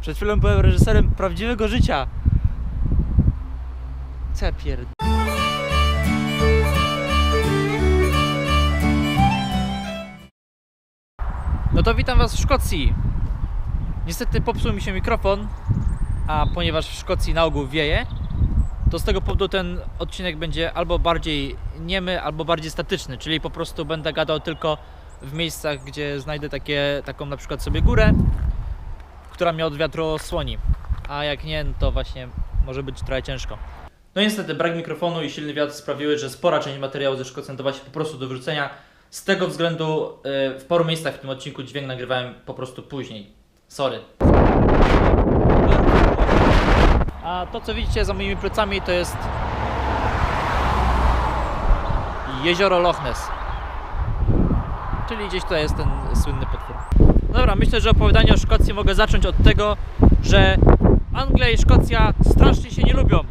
Przed chwilą byłem reżyserem prawdziwego życia. Co ja pierd... No to witam was w Szkocji. Niestety popsuł mi się mikrofon, a ponieważ w Szkocji na ogół wieje, to z tego powodu ten odcinek będzie albo bardziej niemy, albo bardziej statyczny, czyli po prostu będę gadał tylko w miejscach, gdzie znajdę taką na przykład sobie górę, która mnie od wiatru osłoni, a jak nie, no to właśnie może być trochę ciężko. No niestety brak mikrofonu i silny wiatr sprawiły, że spora część materiału ze Szkocji nadawa się po prostu do wyrzucenia. Z tego względu w paru miejscach w tym odcinku dźwięk nagrywałem po prostu później. Sorry. A to, co widzicie za moimi plecami, to jest jezioro Loch Ness. Czyli gdzieś tutaj jest ten słynny potwór. Dobra, myślę, że opowiadanie o Szkocji mogę zacząć od tego, że Anglia i Szkocja strasznie się nie lubią.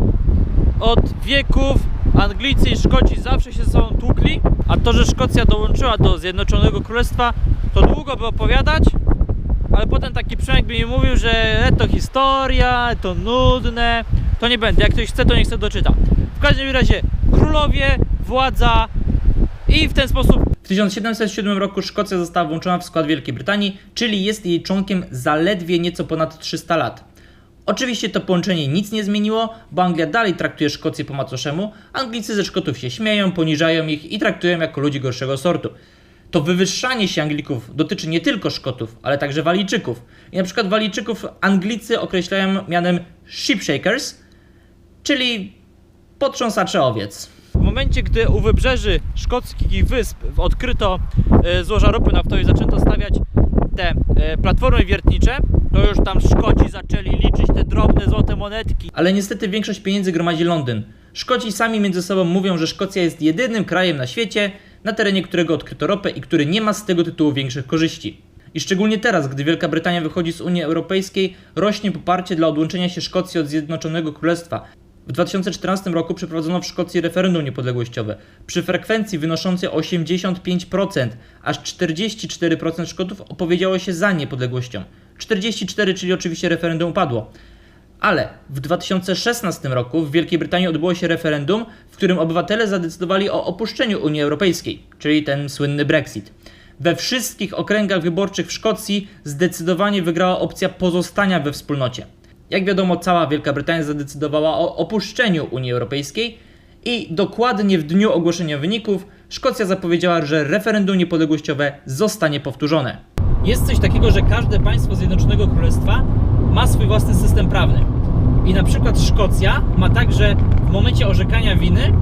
Od wieków Anglicy i Szkoci zawsze się ze sobą tłukli, a to, że Szkocja dołączyła do Zjednoczonego Królestwa, to długo by opowiadać, ale potem taki Przemek by mi mówił, że to historia, to nudne, to nie będę, jak ktoś chce, to niech sobie doczyta. W każdym razie królowie, władza i w ten sposób. W 1707 roku Szkocja została włączona w skład Wielkiej Brytanii, czyli jest jej członkiem zaledwie nieco ponad 300 lat. Oczywiście to połączenie nic nie zmieniło, bo Anglia dalej traktuje Szkocję po macoszemu, Anglicy ze Szkotów się śmieją, poniżają ich i traktują jako ludzi gorszego sortu. To wywyższanie się Anglików dotyczy nie tylko Szkotów, ale także Walijczyków. I na przykład Walijczyków Anglicy określają mianem sheepshakers, czyli potrząsacze owiec. W momencie, gdy u wybrzeży szkockich wysp odkryto złoża ropy naftowej i zaczęto stawiać te platformy wiertnicze, to już tam Szkoci zaczęli liczyć te drobne złote monetki. Ale niestety większość pieniędzy gromadzi Londyn. Szkoci sami między sobą mówią, że Szkocja jest jedynym krajem na świecie, na terenie którego odkryto ropę i który nie ma z tego tytułu większych korzyści. I szczególnie teraz, gdy Wielka Brytania wychodzi z Unii Europejskiej, rośnie poparcie dla odłączenia się Szkocji od Zjednoczonego Królestwa. W 2014 roku przeprowadzono w Szkocji referendum niepodległościowe. Przy frekwencji wynoszącej 85%, aż 44% Szkotów opowiedziało się za niepodległością. 44%, czyli oczywiście referendum upadło. Ale w 2016 roku w Wielkiej Brytanii odbyło się referendum, w którym obywatele zadecydowali o opuszczeniu Unii Europejskiej, czyli ten słynny Brexit. We wszystkich okręgach wyborczych w Szkocji zdecydowanie wygrała opcja pozostania we wspólnocie. Jak wiadomo, cała Wielka Brytania zadecydowała o opuszczeniu Unii Europejskiej i dokładnie w dniu ogłoszenia wyników Szkocja zapowiedziała, że referendum niepodległościowe zostanie powtórzone. Jest coś takiego, że każde państwo Zjednoczonego Królestwa ma swój własny system prawny. I na przykład Szkocja ma tak, że w momencie orzekania winy,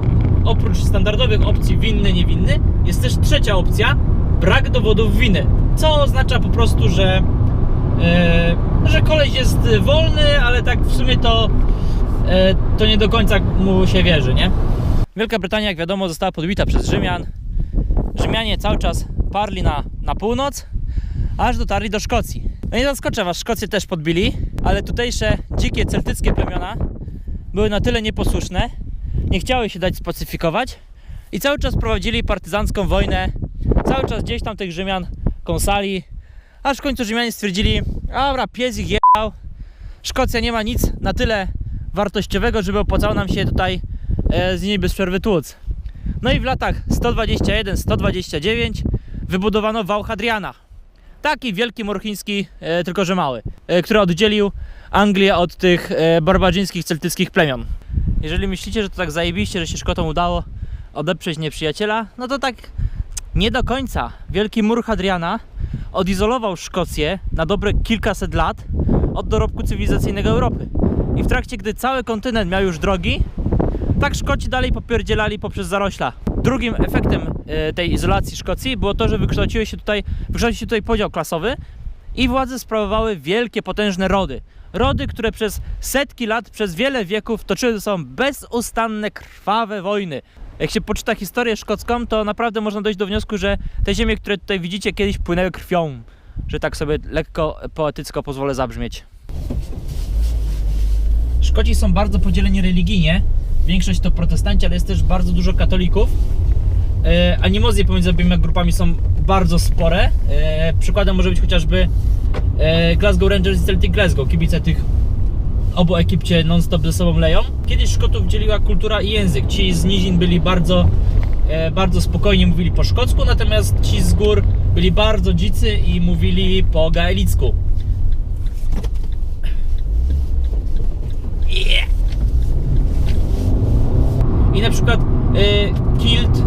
oprócz standardowych opcji winny, niewinny, jest też trzecia opcja, brak dowodów winy. Co oznacza po prostu, że koleś jest wolny, ale tak w sumie to nie do końca mu się wierzy, nie? Wielka Brytania, jak wiadomo, została podbita przez Rzymian. Rzymianie cały czas parli na północ, aż dotarli do Szkocji. No nie zaskoczę was, Szkocję też podbili, ale tutejsze dzikie celtyckie plemiona były na tyle nieposłuszne, nie chciały się dać spacyfikować i cały czas prowadzili partyzancką wojnę, cały czas gdzieś tam tych Rzymian kąsali, aż w końcu Rzymianie stwierdzili, dobra, pies ich jebał, Szkocja nie ma nic na tyle wartościowego, żeby opłacało nam się tutaj z niej bez przerwy tłuc. No i w latach 121-129 wybudowano wał Hadriana. Taki wielki mur chiński, tylko że mały, który oddzielił Anglię od tych barbarzyńskich celtyckich plemion. Jeżeli myślicie, że to tak zajebiście, że się Szkotom udało odeprzeć nieprzyjaciela, no to tak nie do końca. Wielki mur Hadriana odizolował Szkocję na dobre kilkaset lat od dorobku cywilizacyjnego Europy. I w trakcie, gdy cały kontynent miał już drogi, tak Szkoci dalej popierdzielali poprzez zarośla. Drugim efektem tej izolacji Szkocji było to, że wykształcił się tutaj podział klasowy i władze sprawowały wielkie, potężne rody. Rody, które przez setki lat, przez wiele wieków toczyły ze sobą bezustanne, krwawe wojny. Jak się poczyta historię szkocką, to naprawdę można dojść do wniosku, że te ziemie, które tutaj widzicie, kiedyś płynęły krwią. Że tak sobie lekko poetycko pozwolę zabrzmieć. Szkoci są bardzo podzieleni religijnie. Większość to protestanci, ale jest też bardzo dużo katolików. Animozje pomiędzy obiema grupami są bardzo spore. Przykładem może być chociażby Glasgow Rangers i Celtic Glasgow. Kibice tych obu ekip cię non-stop ze sobą leją. Kiedyś Szkotów dzieliła kultura i język. Ci z nizin byli bardzo spokojnie mówili po szkocku, natomiast ci z gór byli bardzo dzicy i mówili po gaelicku. Yeah. I na przykład kilt,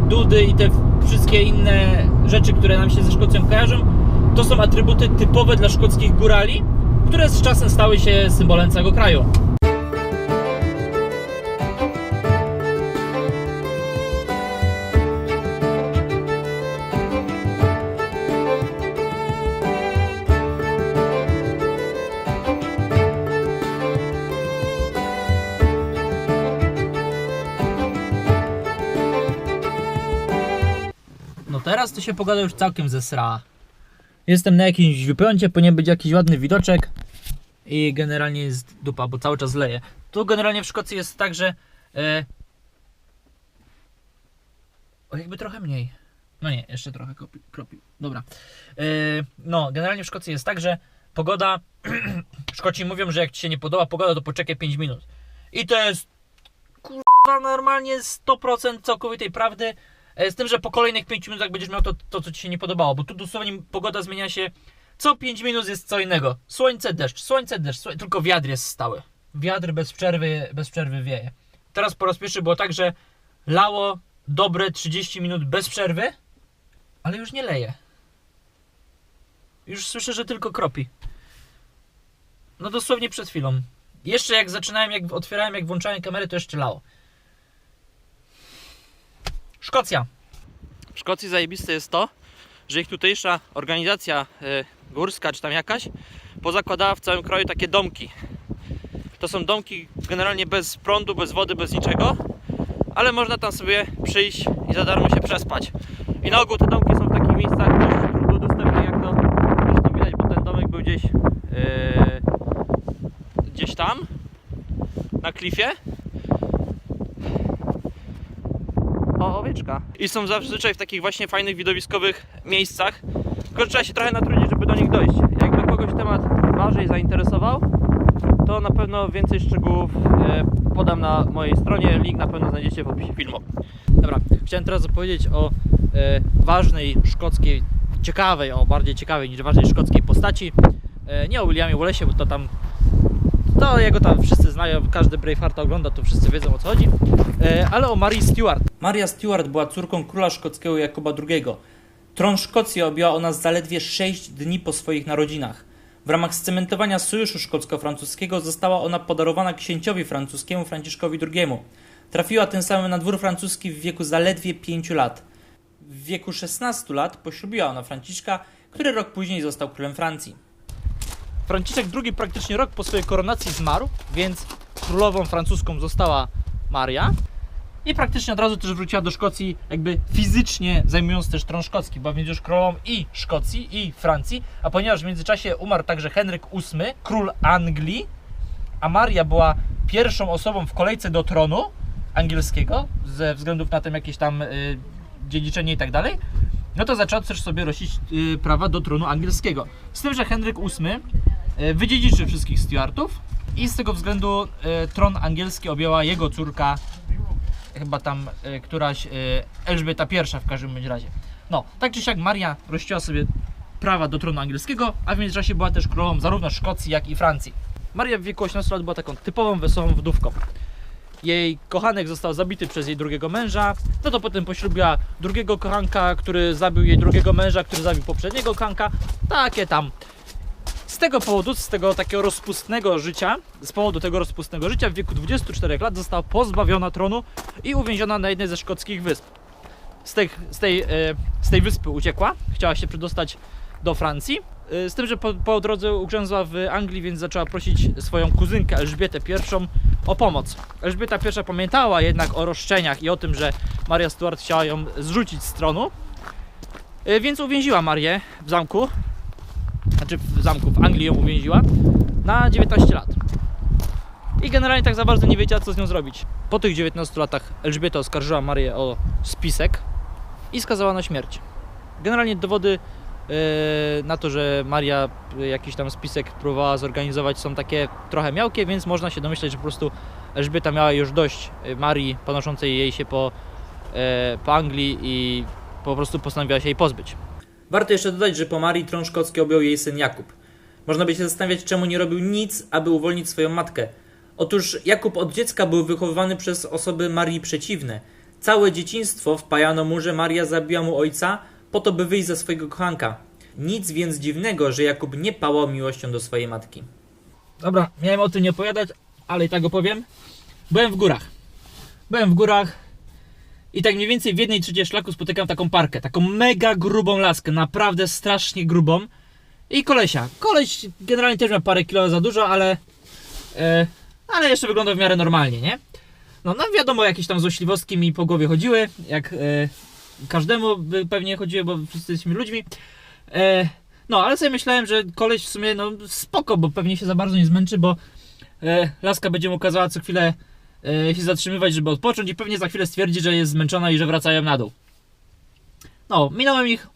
dudy i te wszystkie inne rzeczy, które nam się ze Szkocją kojarzą, to są atrybuty typowe dla szkockich górali, które z czasem stały się symbolem całego kraju. No teraz to się pogoda już całkiem zesrała. Jestem na jakimś wypięcie, powinien być jakiś ładny widoczek i generalnie jest dupa, bo cały czas leje. Tu generalnie w Szkocji jest tak, że o, jakby trochę mniej. No nie, jeszcze trochę kropi. Dobra. No, generalnie w Szkocji jest tak, że pogoda Szkoci mówią, że jak ci się nie podoba pogoda, to poczekaj 5 minut. I to jest kurwa normalnie 100% całkowitej prawdy. Z tym, że po kolejnych 5 minutach będziesz miał to, co ci się nie podobało, bo tu dosłownie pogoda zmienia się co 5 minut jest co innego. Słońce, deszcz, tylko wiatr jest stały. Wiatr bez przerwy wieje. Teraz po raz pierwszy było tak, że lało dobre 30 minut bez przerwy, ale już nie leje. Już słyszę, że tylko kropi. No dosłownie przed chwilą. Jeszcze jak zaczynałem, jak otwierałem, jak włączałem kamerę, to jeszcze lało. Szkocja. W Szkocji zajebiste jest to, że ich tutejsza organizacja górska, czy tam jakaś, pozakładała w całym kraju takie domki. To są domki generalnie bez prądu, bez wody, bez niczego, ale można tam sobie przyjść i za darmo się przespać. I na ogół te domki są w takich miejscach dość trudno dostępne, jak to zresztą widać, bo ten domek był gdzieś tam na klifie. O, owieczka. I są zazwyczaj w takich właśnie fajnych, widowiskowych miejscach. Tylko trzeba się trochę natrudzić, żeby do nich dojść. Jakby kogoś temat bardziej zainteresował, to na pewno więcej szczegółów podam na mojej stronie. Link na pewno znajdziecie w opisie filmu. Dobra, chciałem teraz opowiedzieć o ważnej szkockiej, bardziej ciekawej niż ważnej szkockiej postaci. Nie o Williamie Wallace'ie, bo to jego tam wszyscy znają, każdy Bravehearta ogląda, to wszyscy wiedzą, o co chodzi. Ale o Marii Stuart. Maria Stuart była córką króla szkockiego Jakuba II. Tron Szkocji objęła ona zaledwie 6 dni po swoich narodzinach. W ramach scementowania sojuszu szkocko-francuskiego została ona podarowana księciowi francuskiemu Franciszkowi II. Trafiła tym samym na dwór francuski w wieku zaledwie 5 lat. W wieku 16 lat poślubiła ona Franciszka, który rok później został królem Francji. Franciszek II praktycznie rok po swojej koronacji zmarł, więc królową francuską została Maria i praktycznie od razu też wróciła do Szkocji, jakby fizycznie zajmując też tron szkocki, bo będzie już królową i Szkocji, i Francji, a ponieważ w międzyczasie umarł także Henryk VIII, król Anglii, a Maria była pierwszą osobą w kolejce do tronu angielskiego, ze względów na tym jakieś tam dziedziczenie i tak dalej, no to zaczęła też sobie rościć prawa do tronu angielskiego. Z tym, że Henryk VIII wydziedziczył wszystkich Stuartów i z tego względu tron angielski objęła jego córka, chyba tam któraś Elżbieta I w każdym bądź razie. No, tak czy siak Maria rościła sobie prawa do tronu angielskiego, a w międzyczasie była też królową zarówno Szkocji, jak i Francji. Maria w wieku 18 lat była taką typową, wesołą wdówką. Jej kochanek został zabity przez jej drugiego męża, no to potem poślubiła drugiego kochanka, który zabił jej drugiego męża, który zabił poprzedniego kochanka. Takie tam. Z tego powodu, z tego takiego rozpustnego życia, z powodu tego rozpustnego życia w wieku 24 lat została pozbawiona tronu i uwięziona na jednej ze szkockich wysp. Z tej wyspy uciekła, chciała się przedostać do Francji, z tym, że po drodze ugrzęzła w Anglii, więc zaczęła prosić swoją kuzynkę Elżbietę I o pomoc. Elżbieta I pamiętała jednak o roszczeniach i o tym, że Maria Stuart chciała ją zrzucić z tronu, więc uwięziła Marię w zamku. W Anglii ją uwięziła na 19 lat. I generalnie tak za bardzo nie wiedziała, co z nią zrobić. Po tych 19 latach Elżbieta oskarżyła Marię o spisek i skazała na śmierć. Generalnie dowody na to, że Maria jakiś tam spisek próbowała zorganizować, są takie trochę miałkie, więc można się domyśleć, że po prostu Elżbieta miała już dość Marii panoszącej jej się po Anglii i po prostu postanowiła się jej pozbyć. Warto jeszcze dodać, że po Marii tron szkocki objął jej syn Jakub. Można by się zastanawiać, czemu nie robił nic, aby uwolnić swoją matkę. Otóż Jakub od dziecka był wychowywany przez osoby Marii przeciwne. Całe dzieciństwo wpajano mu, że Maria zabiła mu ojca po to, by wyjść za swojego kochanka. Nic więc dziwnego, że Jakub nie pałał miłością do swojej matki. Dobra, miałem o tym nie opowiadać, ale i tak opowiem. Byłem w górach i tak mniej więcej w 1/3 szlaku spotykam taką parkę, taką mega grubą laskę, naprawdę strasznie grubą. I kolesia. Koleś generalnie też ma parę kilo za dużo, ale jeszcze wygląda w miarę normalnie, nie? No wiadomo, jakieś tam złośliwostki mi po głowie chodziły, jak każdemu by pewnie chodziły, bo wszyscy jesteśmy ludźmi. No, ale sobie myślałem, że koleś w sumie, no spoko, bo pewnie się za bardzo nie zmęczy, bo laska będzie mu kazała co chwilę się zatrzymywać, żeby odpocząć i pewnie za chwilę stwierdzi, że jest zmęczona i że wracają na dół. No, minąłem ich,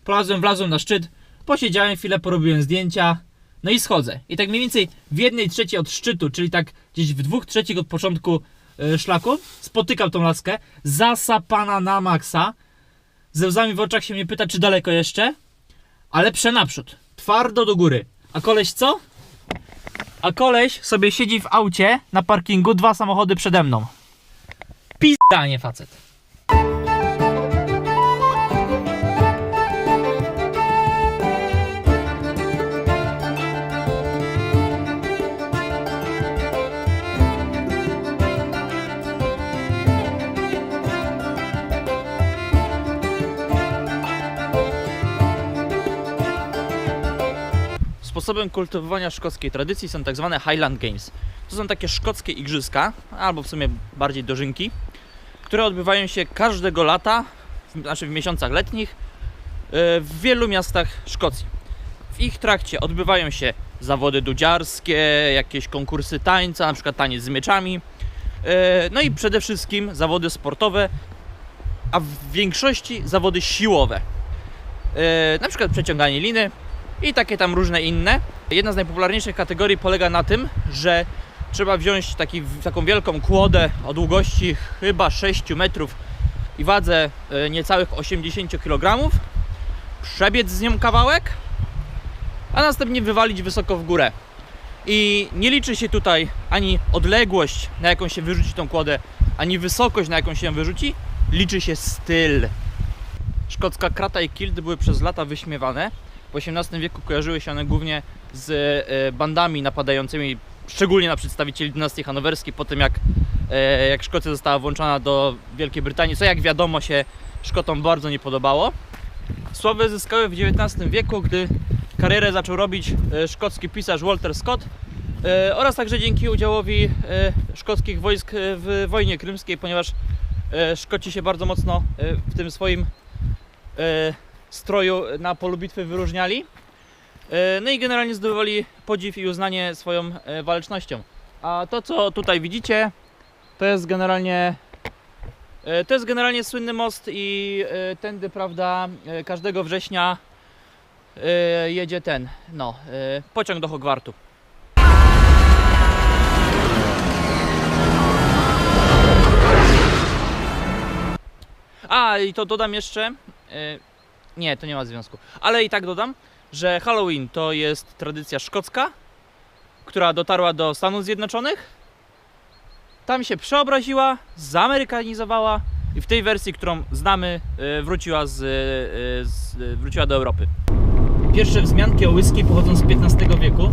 wlazłem na szczyt, posiedziałem chwilę, porobiłem zdjęcia, no i schodzę. I tak mniej więcej w 1/3 od szczytu, czyli tak gdzieś w 2/3 od początku szlaku, spotykam tą laskę, zasapana na maksa, ze łzami w oczach się mnie pyta, czy daleko jeszcze, ale naprzód, twardo do góry. A koleś co? A koleś sobie siedzi w aucie na parkingu, 2 samochody przede mną. Pizda, nie facet. Sposobem kultywowania szkockiej tradycji są tak zwane Highland Games. To są takie szkockie igrzyska, albo w sumie bardziej dożynki, które odbywają się każdego lata, znaczy w miesiącach letnich, w wielu miastach Szkocji. W ich trakcie odbywają się zawody dudziarskie, jakieś konkursy tańca, na przykład taniec z mieczami, no i przede wszystkim zawody sportowe, a w większości zawody siłowe, na przykład przeciąganie liny i takie tam różne inne. Jedna z najpopularniejszych kategorii polega na tym, że trzeba wziąć taką wielką kłodę o długości chyba 6 metrów i wadze niecałych 80 kg, przebiec z nią kawałek, a następnie wywalić wysoko w górę. I nie liczy się tutaj ani odległość, na jaką się wyrzuci tą kłodę, ani wysokość, na jaką się ją wyrzuci, liczy się styl. Szkocka krata i kilt były przez lata wyśmiewane. W XVIII wieku kojarzyły się one głównie z bandami napadającymi, szczególnie na przedstawicieli dynastii hanowerskiej, po tym jak Szkocja została włączona do Wielkiej Brytanii, co jak wiadomo się Szkotom bardzo nie podobało. Sławę zyskały w XIX wieku, gdy karierę zaczął robić szkocki pisarz Walter Scott oraz także dzięki udziałowi szkockich wojsk w wojnie krymskiej, ponieważ Szkoci się bardzo mocno w tym swoim stroju na polu bitwy wyróżniali. No i generalnie zdobywali podziw i uznanie swoją walecznością. A to, co tutaj widzicie, to jest generalnie słynny most i tędy, prawda, każdego września jedzie pociąg do Hogwartu. A i to dodam jeszcze, nie, to nie ma związku, ale i tak dodam, że Halloween to jest tradycja szkocka, która dotarła do Stanów Zjednoczonych, tam się przeobraziła, zamerykanizowała i w tej wersji, którą znamy, wróciła do Europy. Pierwsze wzmianki o whisky pochodzą z XV wieku.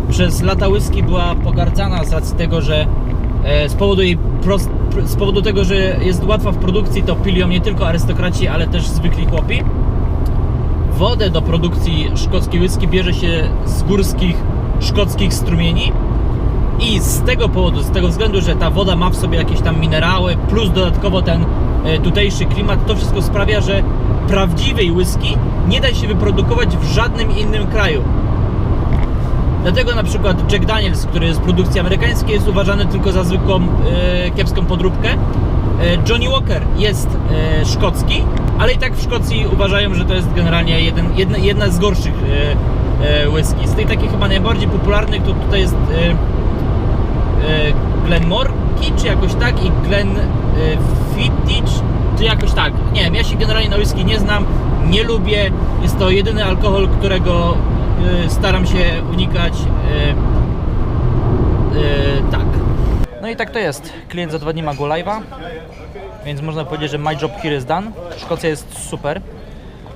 Przez lata whisky była pogardzana z racji tego, że z powodu tego, że jest łatwa w produkcji, to pili ją nie tylko arystokraci, ale też zwykli chłopi. Wodę do produkcji szkockiej whisky bierze się z górskich szkockich strumieni i z tego powodu, z tego względu, że ta woda ma w sobie jakieś tam minerały, plus dodatkowo ten tutejszy klimat, to wszystko sprawia, że prawdziwej whisky nie da się wyprodukować w żadnym innym kraju. Dlatego na przykład Jack Daniels, który jest z produkcji amerykańskiej, jest uważany tylko za zwykłą kiepską podróbkę, Johnny Walker jest szkocki, ale i tak w Szkocji uważają, że to jest generalnie jedna z gorszych whisky. Z tych takich chyba najbardziej popularnych to tutaj jest Glenmorangie, czy jakoś tak, i Glenfiddich, czy jakoś tak. Nie wiem, ja się generalnie na whisky nie znam, nie lubię. Jest to jedyny alkohol, którego staram się unikać. Tak. No i tak to jest. Klient za 2 dni ma go live'a, więc można powiedzieć, że my job here is done. Szkocja jest super.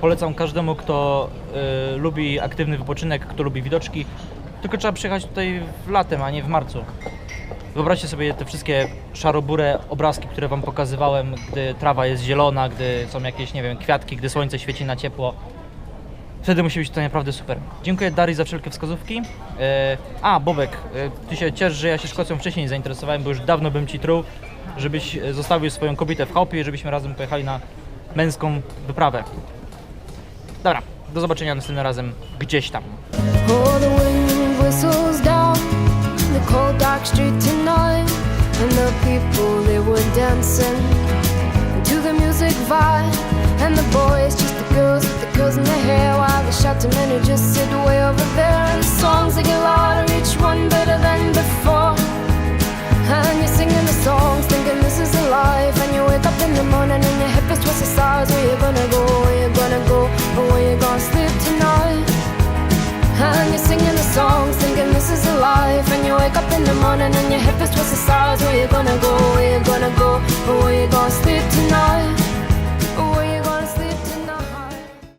Polecam każdemu, kto lubi aktywny wypoczynek, kto lubi widoczki. Tylko trzeba przyjechać tutaj w latem, a nie w marcu. Wyobraźcie sobie te wszystkie szarobure obrazki, które wam pokazywałem, gdy trawa jest zielona, gdy są jakieś, nie wiem, kwiatki, gdy słońce świeci na ciepło. Wtedy musi być to naprawdę super. Dziękuję Darii za wszelkie wskazówki. Bobek, ty się ciesz, że ja się Szkocją wcześniej nie zainteresowałem, bo już dawno bym ci truł, żebyś zostawił swoją kobietę w chałupie i żebyśmy razem pojechali na męską wyprawę. Dobra, do zobaczenia następnym razem gdzieś tam. Oh, the wind whistles down the cold dark street tonight, and the people they were dancing to the music vibe, and the boys just the girls in their hair, while the shouting men who just sit way over there, and the songs they get louder, each one better than before, and you're singing the songs thinking this is a life, and you wake up in the morning and your hip is twisted sides. Where you gonna go, where you gonna go, or where you gonna sleep tonight? And you're singing the songs, thinking this is a life. And you wake up in the morning and your hip is twisted sides. Where you gonna go, where you gonna go, or where you gonna sleep tonight? Or where